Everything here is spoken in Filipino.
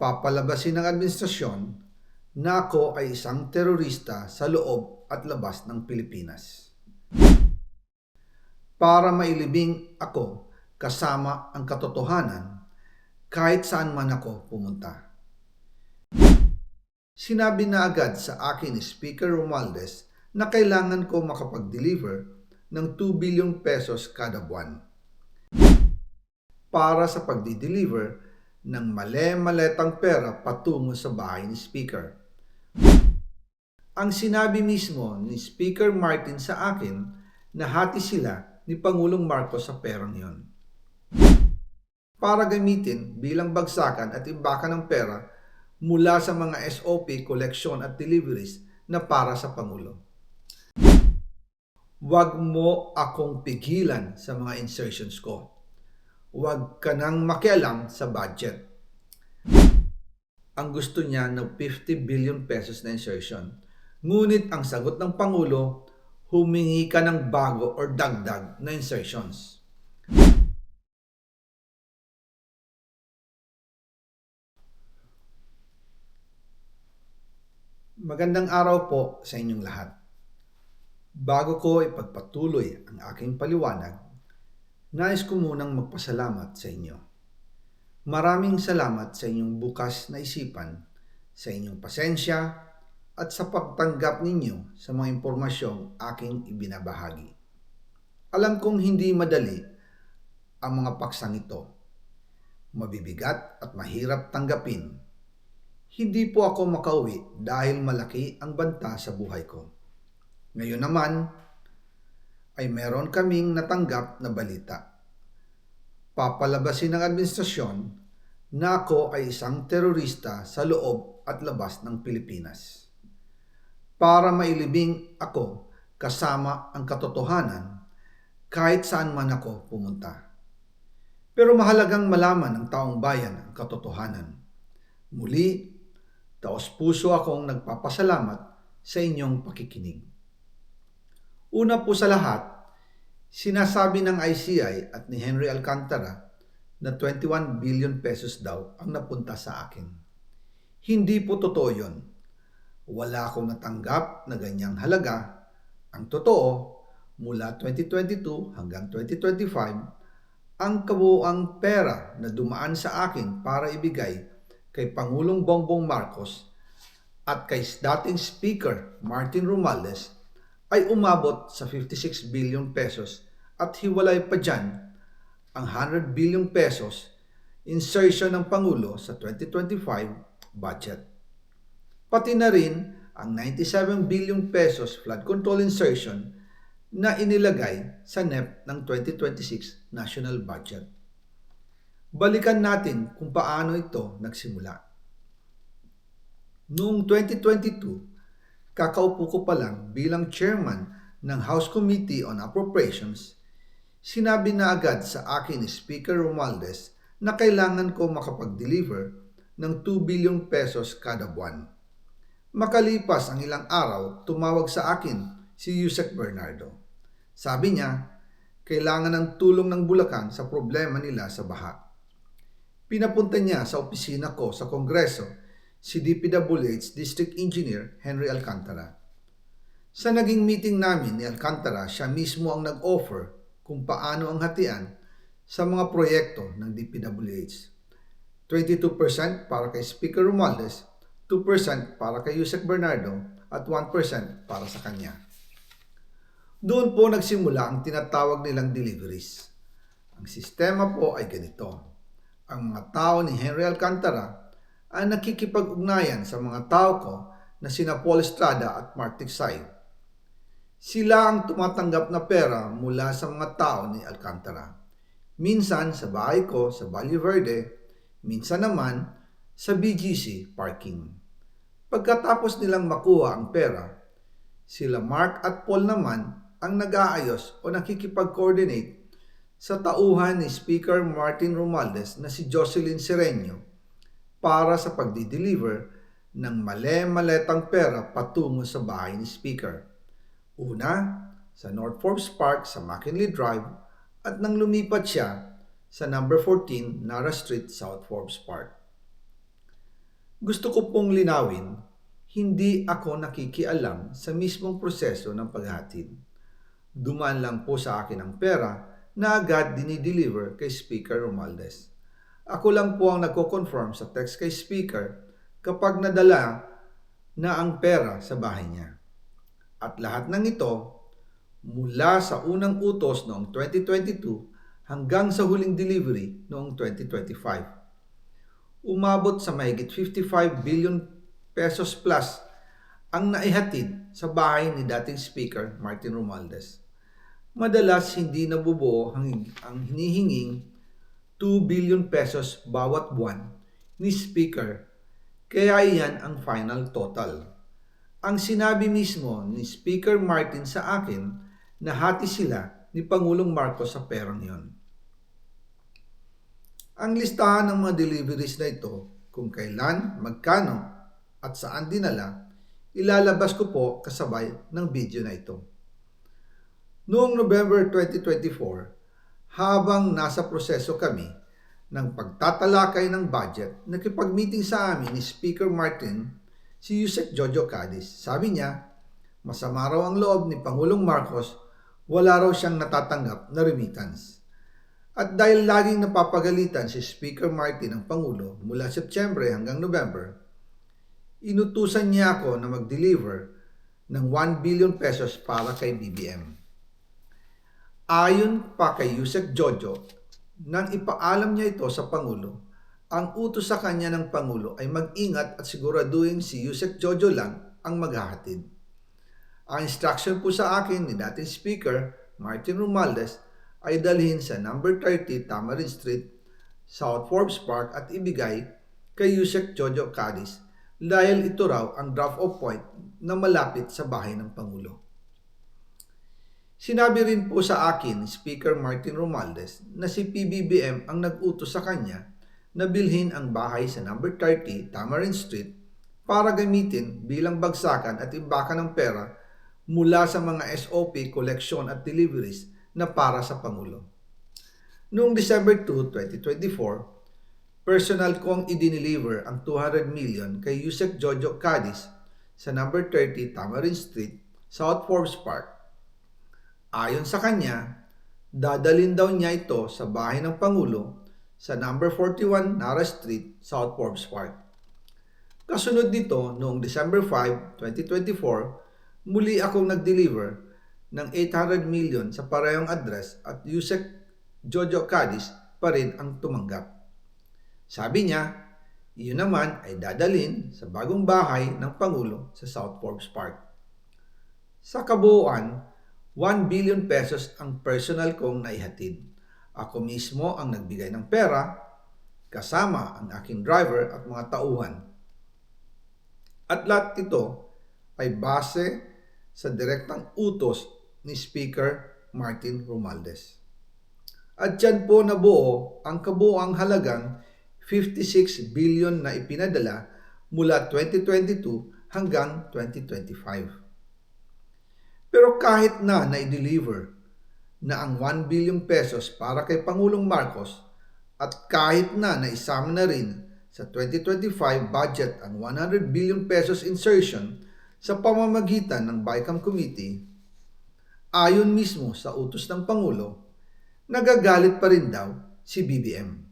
Papalabasin ng administrasyon na ako ay isang terorista sa loob at labas ng Pilipinas. Para mailibing ako kasama ang katotohanan kahit saan man ako pumunta. Sinabi na agad sa akin ni Speaker Romualdez na kailangan ko makapag-deliver ng 2 billion pesos kada buwan para sa pagdi-deliver ng male-maletang pera patungo sa bahay ni Speaker. Ang sinabi mismo ni Speaker Martin sa akin na hati sila ni Pangulong Marcos sa perang yon para gamitin bilang bagsakan at imbakan ng pera mula sa mga SOP, collection at deliveries na para sa Pangulo. Huwag mo akong pigilan sa mga insertions ko. Huwag ka nang makialam sa budget. Ang gusto niya ng 50 billion pesos na insertion. Ngunit ang sagot ng Pangulo, humingi ka ng bago or dagdag na insertions. Magandang araw po sa inyong lahat. Bago ko ipagpatuloy ang aking paliwanag, nais ko munang magpasalamat sa inyo. Maraming salamat sa inyong bukas na isipan, sa inyong pasensya, at sa pagtanggap ninyo sa mga impormasyong aking ibinabahagi. Alam kong hindi madali ang mga paksang ito. Mabibigat at mahirap tanggapin. Hindi po ako makauwi dahil malaki ang banta sa buhay ko. Ngayon naman ay meron kaming natanggap na balita. Papalabasin ng administrasyon na ako ay isang terorista sa loob at labas ng Pilipinas. Para mailibing ako kasama ang katotohanan kahit saan man ako pumunta. Pero mahalagang malaman ng taong bayan ang katotohanan. Muli, taos-puso akong nagpapasalamat sa inyong pakikinig. Una po sa lahat, sinasabi ng ICI at ni Henry Alcantara na 21 billion pesos daw ang napunta sa akin. Hindi po totoo yun. Wala akong natanggap na ganyang halaga. Ang totoo, mula 2022 hanggang 2025, ang kabuuang pera na dumaan sa akin para ibigay kay Pangulong Bongbong Marcos at kay dating Speaker Martin Romualdez ay umabot sa 56 billion pesos at hiwalay pa dyan ang 100 billion pesos insertion ng Pangulo sa 2025 budget. Pati na rin ang 97 billion pesos flood control insertion na inilagay sa NEP ng 2026 national budget. Balikan natin kung paano ito nagsimula. Noong 2022, kakaupo ko pa lang bilang chairman ng House Committee on Appropriations, sinabi na agad sa akin ni Speaker Romualdez na kailangan ko makapag-deliver ng 2 billion pesos kada buwan. Makalipas ang ilang araw, tumawag sa akin si Yusek Bernardo. Sabi niya, kailangan ng tulong ng Bulacan sa problema nila sa baha. Pinapunta niya sa opisina ko sa Kongreso si DPWH District Engineer Henry Alcantara. Sa naging meeting namin ni Alcantara, siya mismo ang nag-offer kung paano ang hatian sa mga proyekto ng DPWH. 22% para kay Speaker Romualdez, 2% para kay Yusek Bernardo at 1% para sa kanya. Doon po nagsimula ang tinatawag nilang deliveries. Ang sistema po ay ganito. Ang mga tao ni Henry Alcantara ay nakikipag-ugnayan sa mga tao ko na sina Paul Estrada at Mark Tiksay. Sila ang tumatanggap na pera mula sa mga tao ni Alcantara. Minsan sa bahay ko sa Valle Verde, minsan naman sa BGC parking. Pagkatapos nilang makuha ang pera, sila Mark at Paul naman ang nag-aayos o nakikipag-coordinate sa tauhan ni Speaker Martin Romualdez na si Jocelyn Sereno para sa pagdi-deliver ng male-maletang pera patungo sa bahay ni Speaker. Una, sa North Forbes Park sa McKinley Drive at nang lumipat siya sa number 14 Nara Street, South Forbes Park. Gusto ko pong linawin, hindi ako nakikialam sa mismong proseso ng paghatid. Dumaan lang po sa akin ang pera na agad dinideliver kay Speaker Romualdez. Ako lang po ang nagko-confirm sa text kay Speaker kapag nadala na ang pera sa bahay niya. At lahat ng ito, mula sa unang utos noong 2022 hanggang sa huling delivery noong 2025. Umabot sa mahigit 55 billion pesos plus ang naihatid sa bahay ni dating Speaker Martin Romualdez. Madalas hindi nabubuo ang hinihinging 2 billion pesos bawat buwan ni Speaker, kaya iyan ang final total. Ang sinabi mismo ni Speaker Martin sa akin na hati sila ni Pangulong Marcos sa perang yon. Ang listahan ng mga deliveries na ito, kung kailan, magkano, at saan dinala, ilalabas ko po kasabay ng video na ito. Noong November 2024, habang nasa proseso kami ng pagtatalakay ng budget, nakipag-meeting sa amin ni Speaker Martin si Yusek Jojo Cadiz. Sabi niya, masama raw ang loob ni Pangulong Marcos, wala raw siyang natatanggap na remittance. At dahil laging napapagalitan si Speaker Martin ng Pangulo mula Setyembre hanggang November, inutusan niya ako na mag-deliver ng 1 billion pesos para kay BBM. Ayon pa kay Yusek Jojo, nang ipaalam niya ito sa Pangulo, ang utos sa kanya ng Pangulo ay mag-ingat at siguraduhin si Yusek Jojo lang ang maghahatid. Ang instruction po sa akin ni dating Speaker Martin Romualdez ay dalhin sa number 30 Tamarin Street, South Forbes Park at ibigay kay Yusek Jojo Cadiz dahil ito raw ang drop-off point na malapit sa bahay ng Pangulo. Sinabi rin po sa akin ni Speaker Martin Romualdez na si PBBM ang nag-utos sa kanya na bilhin ang bahay sa number 30 Tamarin Street para gamitin bilang bagsakan at imbakan ng pera mula sa mga SOP, koleksyon at deliveries na para sa Pangulo. Noong December 2, 2024, personal kong i-deliver ang 200 million kay Yusek Jojo Cadiz sa number 30 Tamarin Street, South Forbes Park. Ayon sa kanya, dadalhin daw niya ito sa bahay ng Pangulo sa number 41 Nara Street, South Forbes Park. Kasunod nito, noong December 5, 2024, muli akong nag-deliver ng 800 million sa parehong address at Yusek Jojo Cadiz pa rin ang tumanggap. Sabi niya, iyon naman ay dadalhin sa bagong bahay ng Pangulo sa South Forbes Park. Sa kabuuan, 1 billion pesos ang personal kong naihatid. Ako mismo ang nagbigay ng pera, kasama ang aking driver at mga tauhan. At lahat ito ay base sa direktang utos ni Speaker Martin Romualdez. At dyan po nabuo ang kabuuang halagang 56 billion na ipinadala mula 2022 hanggang 2025. Pero kahit na na-deliver na ang 1 billion pesos para kay Pangulong Marcos at kahit na naisama na rin sa 2025 budget ang 100 billion pesos insertion sa pamamagitan ng BICAM Committee, ayon mismo sa utos ng Pangulo, nagagalit pa rin daw si BBM.